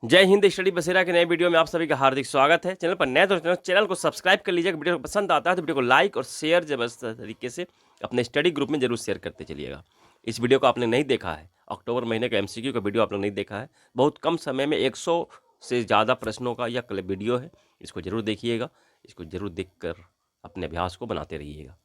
जय हिंद। स्टडी बसेरा के नए वीडियो में आप सभी का हार्दिक स्वागत है। चैनल पर नए तो चैनल को सब्सक्राइब कर लीजिएगा। वीडियो पसंद आता है तो वीडियो को लाइक और शेयर जबरदस्त तरीके से अपने स्टडी ग्रुप में जरूर शेयर करते चलिएगा। इस वीडियो को आपने नहीं देखा है, अक्टूबर महीने का एमसीक्यू का वीडियो आपने नहीं देखा है, बहुत कम समय में 100 से ज़्यादा प्रश्नों का यह वीडियो है। इसको जरूर देखिएगा, इसको जरूर देख कर अपने अभ्यास को बनाते रहिएगा।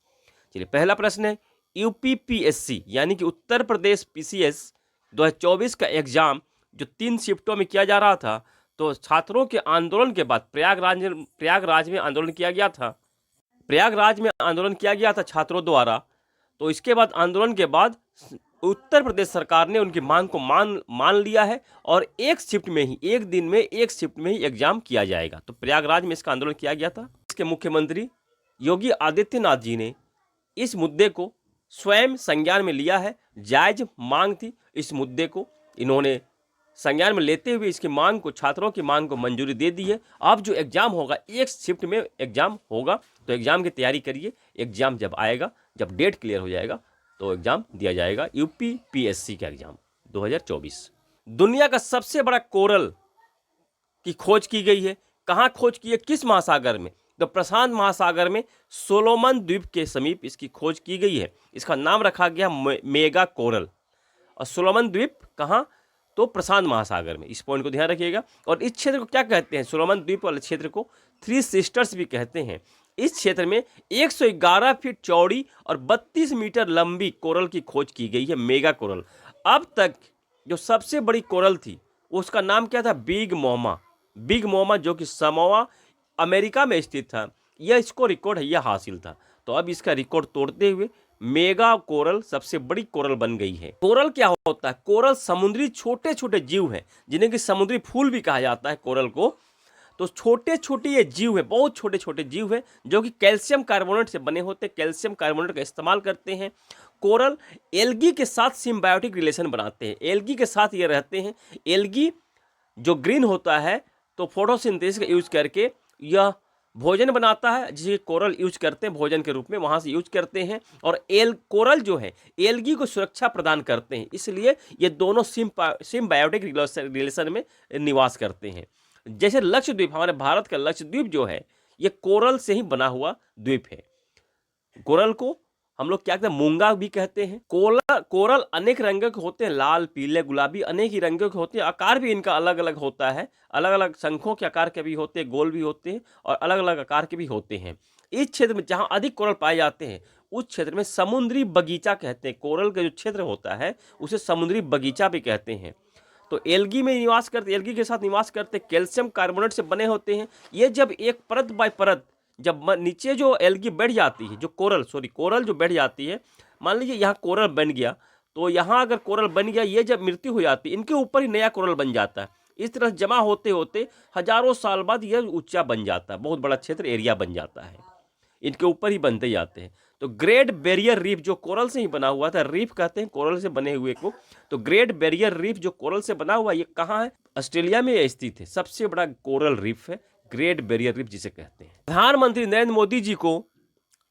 चलिए, पहला प्रश्न है, यूपीपीएससी यानी कि उत्तर प्रदेश पीसीएस 2024 का एग्जाम जो 3 शिफ्टों में किया जा रहा था, तो छात्रों के आंदोलन के बाद प्रयागराज में आंदोलन किया गया था। प्रयागराज में आंदोलन किया गया था छात्रों द्वारा। तो इसके बाद आंदोलन के बाद उत्तर प्रदेश सरकार ने उनकी मांग को मान लिया है और एक दिन में एक शिफ्ट में ही एग्जाम किया जाएगा। तो प्रयागराज में इसका आंदोलन किया गया था। इसके मुख्यमंत्री योगी आदित्यनाथ जी ने इस मुद्दे को स्वयं संज्ञान में लिया है। जायज मांग थी, इस मुद्दे को इन्होंने संज्ञान में लेते हुए इसकी मांग को, छात्रों की मांग को मंजूरी दे दी है। अब जो एग्जाम होगा, एक शिफ्ट में एग्जाम होगा, तो एग्जाम की तैयारी करिए। एग्जाम जब आएगा, जब डेट क्लियर हो जाएगा तो एग्जाम दिया जाएगा। यूपीपीएससी का एग्जाम 2024। दुनिया का सबसे बड़ा कोरल की खोज की गई है। कहाँ खोज की है, किस महासागर में? तो प्रशांत महासागर में सोलोमन द्वीप के समीप इसकी खोज की गई है। इसका नाम रखा गया मेगा कोरल। और सोलोमन द्वीप कहाँ? तो प्रशांत महासागर में। इस पॉइंट को ध्यान रखिएगा। और इस क्षेत्र को क्या कहते हैं? सोलोमन द्वीप वाले क्षेत्र को थ्री सिस्टर्स भी कहते हैं। इस क्षेत्र में 111 फीट चौड़ी और 32 मीटर लंबी कोरल की खोज की गई है, मेगा कोरल। अब तक जो सबसे बड़ी कोरल थी उसका नाम क्या था? बिग मोमा, जो कि समोआ अमेरिका में स्थित था। यह इसको रिकॉर्ड है, यह हासिल था। तो अब इसका रिकॉर्ड तोड़ते हुए मेगा कोरल सबसे बड़ी कोरल बन गई है। कोरल क्या होता है? कोरल समुद्री छोटे छोटे जीव हैं, जिन्हें कि समुद्री फूल भी कहा जाता है कोरल को। तो छोटे छोटे ये जीव है, बहुत छोटे छोटे जीव है, जो कि कैल्शियम कार्बोनेट से बने होते हैं। कैल्शियम कार्बोनेट का इस्तेमाल करते हैं। कोरल एल्गी के साथ सिम्बायोटिक रिलेशन बनाते हैं, एल्गी के साथ ये रहते हैं। एल्गी जो ग्रीन होता है, तो फोटोसिंथेसिस का यूज करके यह भोजन बनाता है, जिसे कोरल यूज करते हैं भोजन के रूप में, वहाँ से यूज करते हैं। और कोरल जो है एल्गी को सुरक्षा प्रदान करते हैं, इसलिए ये दोनों सिम्बायोटिक रिलेशन में निवास करते हैं। जैसे लक्षद्वीप, हमारे भारत का लक्षद्वीप जो है, ये कोरल से ही बना हुआ द्वीप है। कोरल को हम लोग क्या कहते हैं? मूंगा भी कहते हैं। कोरल अनेक रंगों के होते हैं, लाल, पीले, गुलाबी, अनेक ही रंगों के होते हैं। आकार भी इनका अलग अलग होता है, अलग अलग शंखों के आकार के भी होते हैं, गोल भी होते हैं और अलग अलग आकार के भी होते हैं। इस क्षेत्र में जहाँ अधिक कोरल पाए जाते हैं, उस क्षेत्र में समुद्री बगीचा कहते हैं। कोरल का जो क्षेत्र होता है उसे समुद्री बगीचा भी कहते हैं। तो एल्गी में निवास करते, एल्गी के साथ निवास करते, कैल्शियम कार्बोनेट से बने होते हैं। ये जब एक परत बाय परत, जब नीचे जो एल्गी बैठ जाती है, जो कोरल जो बैठ जाती है, मान लीजिए यहाँ कोरल बन गया, तो यहाँ अगर कोरल बन गया, ये जब मृत्यु हो जाती है, इनके ऊपर ही नया कोरल बन जाता है। इस तरह जमा होते होते हजारों साल बाद यह ऊंचा बन जाता है, बहुत बड़ा क्षेत्र, एरिया बन जाता है, इनके ऊपर ही बनते जाते हैं। तो ग्रेट बैरियर रीफ जो कोरल से ही बना हुआ था, रीफ कहते हैं कोरल से बने हुए को, तो ग्रेट बैरियर रीफ जो कोरल से बना हुआ, ये कहाँ है? ऑस्ट्रेलिया में स्थित है। सबसे बड़ा कोरल रीफ है ग्रेट बैरियर रीफ जिसे कहते हैं। प्रधानमंत्री नरेंद्र मोदी जी को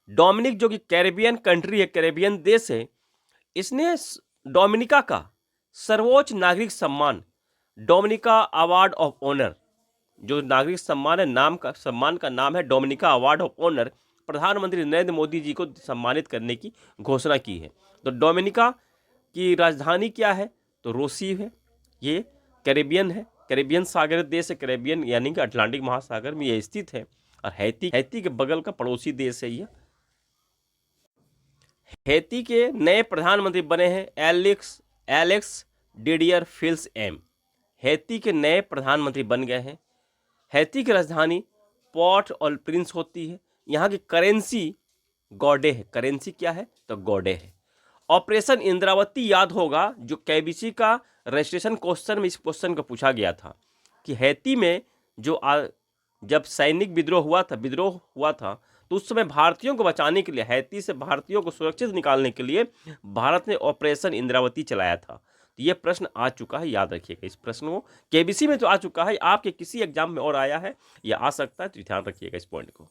डोमिनिक, जो कि कैरेबियन कंट्री है, कैरेबियन देश है, इसने डोमिनिका का सर्वोच्च नागरिक सम्मान, डोमिनिका अवार्ड ऑफ ऑनर, जो नागरिक सम्मान है, सम्मान का नाम है डोमिनिका अवार्ड ऑफ ऑनर, प्रधानमंत्री नरेंद्र मोदी जी को सम्मानित करने की घोषणा की है। तो डोमिनिका की राजधानी क्या है? तो रोसीव है। ये कैरेबियन है, कैरेबियन सागर देश है। कैरेबियन यानी कि अटलांटिक महासागर में ये स्थित है। और हैती के बगल का पड़ोसी देश है। यह हैती के नए प्रधानमंत्री बने हैं एलेक्स डिडियर फिल्स-एम। हैती के नए प्रधानमंत्री बन गए हैं। हैती की राजधानी पोर्ट ऑल प्रिंस होती है। यहाँ की करेंसी गौडे है। करेंसी क्या है? तो गौडे है। ऑपरेशन इंद्रावती याद होगा, जो केबीसी का रजिस्ट्रेशन क्वेश्चन में इस क्वेश्चन को पूछा गया था कि हैती में जब सैनिक विद्रोह हुआ था, तो उस समय भारतीयों को बचाने के लिए, हैती से भारतीयों को सुरक्षित निकालने के लिए भारत ने ऑपरेशन इंद्रावती चलाया था। तो ये प्रश्न आ चुका है, याद रखिएगा इस प्रश्न को। केबीसी में तो आ चुका है, आपके किसी एग्जाम में और आया है या आ सकता है, तो ध्यान रखिएगा इस पॉइंट को।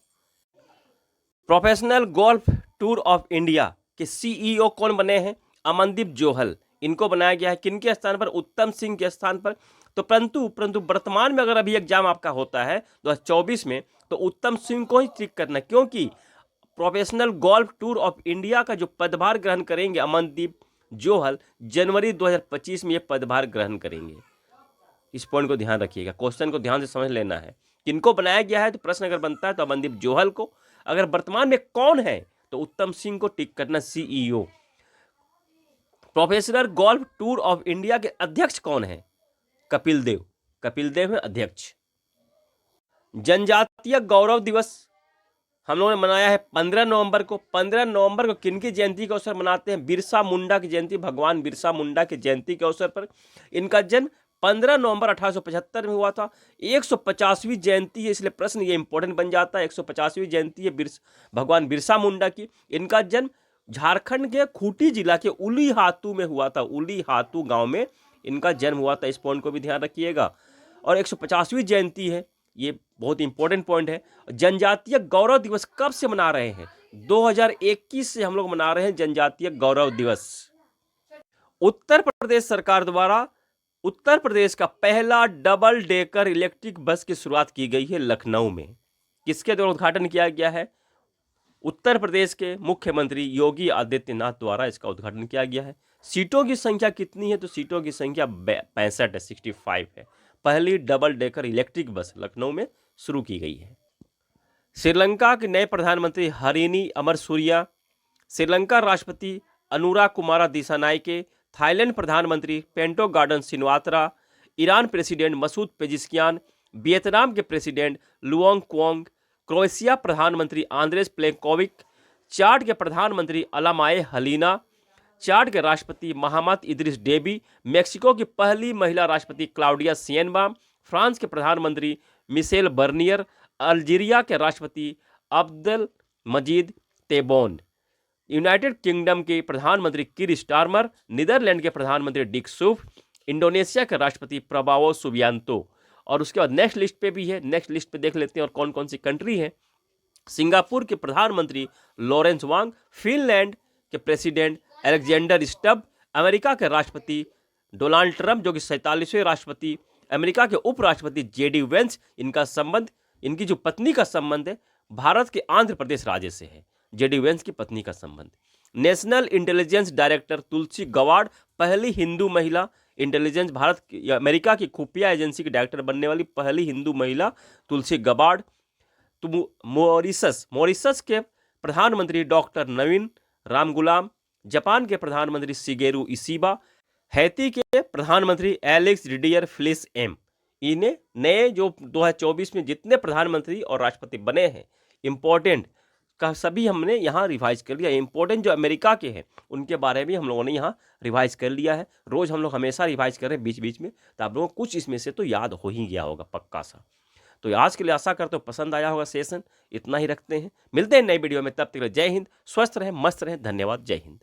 Professional golf tour of India के सीईओ कौन बने हैं? अमनदीप जोहल। इनको बनाया गया है किनके स्थान पर? उत्तम सिंह के स्थान पर। तो परंतु वर्तमान में अगर अभी एग्जाम आपका होता है 2024 में, तो उत्तम सिंह को ही टिक करना, क्योंकि professional golf tour of India का जो पदभार ग्रहण करेंगे अमनदीप जोहल, जनवरी 2025 में ये पदभार ग्रहण करेंगे। इस पॉइंट को ध्यान रखिएगा, क्वेश्चन को ध्यान से समझ लेना है। किनको बनाया गया है, तो प्रश्न अगर बनता है तो अमनदीप जोहल को। अगर वर्तमान में कौन है, तो उत्तम सिंह को टिक करना, CEO। Professional golf tour of India के अध्यक्ष कौन है, कपिल देव है अध्यक्ष। जनजातीय गौरव दिवस हम लोगों ने मनाया है 15 नवंबर को। 15 नवंबर को किनकी जयंती के अवसर मनाते हैं, बिरसा मुंडा की जयंती, भगवान बिरसा मुंडा की जयंती के अवसर पर। इनका जन्म 15 नवंबर 1875 में हुआ था। 150वीं जयंती है, इसलिए प्रश्न ये इंपॉर्टेंट बन जाता है। 150वीं जयंती है भगवान बिरसा मुंडा की। इनका जन्म झारखंड के खूंटी जिला के उलीहातू में हुआ था। उलीहातू गांव में इनका जन्म हुआ था, इस पॉइंट को भी ध्यान रखिएगा। और 150वीं जयंती है, ये बहुत इंपॉर्टेंट पॉइंट है। जनजातीय गौरव दिवस कब से मना रहे हैं, 2021 से हम लोग मना रहे हैं जनजातीय गौरव दिवस। उत्तर प्रदेश सरकार द्वारा उत्तर प्रदेश का पहला डबल डेकर इलेक्ट्रिक बस की शुरुआत की गई है लखनऊ में। किसके द्वारा उद्घाटन किया गया है, उत्तर प्रदेश के मुख्यमंत्री योगी आदित्यनाथ द्वारा इसका उद्घाटन किया गया है। सीटों की संख्या कितनी है, तो सीटों की संख्या 65 है, 65 है। पहली double decker electric bus Lucknow में शुरू की गई है। श्रीलंका के नए प्रधानमंत्री हरिनी अमरसूरिया, श्रीलंका राष्ट्रपति अनुरा कुमारा दिसानायके, थाईलैंड प्रधानमंत्री पेंटो गार्डन Shinawatra, Iran president Masoud Pezeshkian, Vietnam के प्रेसिडेंट लुओंग क्वोंग, क्रोएशिया प्रधानमंत्री आंद्रेस प्लेंकोविक, चाड के प्रधानमंत्री अलामाए हलीना, चाड के राष्ट्रपति मोहम्मद इदरिस डेबी, मेक्सिको की पहली महिला राष्ट्रपति क्लाउडिया सिएनबाम, फ्रांस के प्रधानमंत्री मिशेल बर्नियर, अल्जीरिया के राष्ट्रपति अब्देल मजीद तेबोन, यूनाइटेड किंगडम के प्रधानमंत्री कीर स्टारमर, नीदरलैंड के प्रधानमंत्री डिक सूफ, इंडोनेशिया के राष्ट्रपति प्रबावो सुबियांतो। और उसके बाद नेक्स्ट लिस्ट पे भी है, नेक्स्ट लिस्ट पे देख लेते हैं और कौन कौन सी कंट्री है। सिंगापुर के प्रधानमंत्री लॉरेंस वांग, फिनलैंड के प्रेसिडेंट अलेक्जेंडर स्टब, अमेरिका के राष्ट्रपति डोनाल्ड ट्रंप जो कि 47वें राष्ट्रपति, अमेरिका के उपराष्ट्रपति JD वेंस। इनका संबंध, इनकी जो पत्नी का संबंध है भारत के आंध्र प्रदेश राज्य से है, JD वेंस की पत्नी का संबंध। नेशनल इंटेलिजेंस डायरेक्टर तुलसी गवाड, पहली हिंदू महिला इंटेलिजेंस भारत अमेरिका की खुफिया एजेंसी की डायरेक्टर बनने वाली पहली हिंदू महिला तुलसी गवाड। तो मॉरिशस के प्रधानमंत्री डॉक्टर नवीन रामगुलाम, जापान के प्रधानमंत्री शिगेरू इशिबा, हैती के प्रधानमंत्री एलेक्स रिडियर फ्लिस एम। इन्हें नए जो 2024 में जितने प्रधानमंत्री और राष्ट्रपति बने हैं इंपॉर्टेंट का सभी हमने यहाँ रिवाइज कर लिया। इंपॉर्टेंट जो अमेरिका के हैं उनके बारे में हम लोगों ने यहाँ रिवाइज कर लिया है। रोज हम लोग हमेशा रिवाइज कर रहे हैं बीच बीच में, तो आप लोगों को कुछ इसमें से तो याद हो ही गया होगा पक्का सा। तो आज के लिए आशा करते हो पसंद आया होगा सेशन। इतना ही रखते हैं, मिलते हैं नई वीडियो में, तब तक जय हिंद, स्वस्थ रहें, मस्त रहें, धन्यवाद, जय हिंद।